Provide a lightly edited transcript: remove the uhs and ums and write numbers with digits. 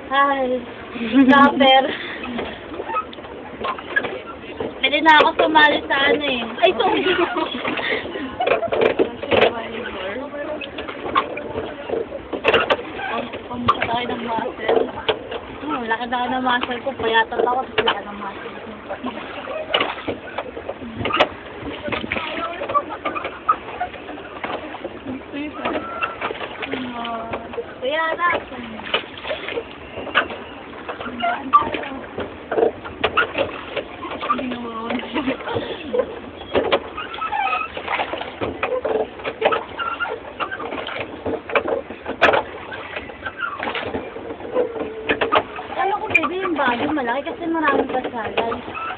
Hi. Rapper. Pwede na ako sumali sa ano eh. Ay, sorry. Pamusta tayo ng muscle. Laki na ng muscle ko. Payatot ako. Laki ng muscle ko. Kaya na. Hindi na marunong. Alam ko, baby, yung bago malaki kasi maraming pasalay.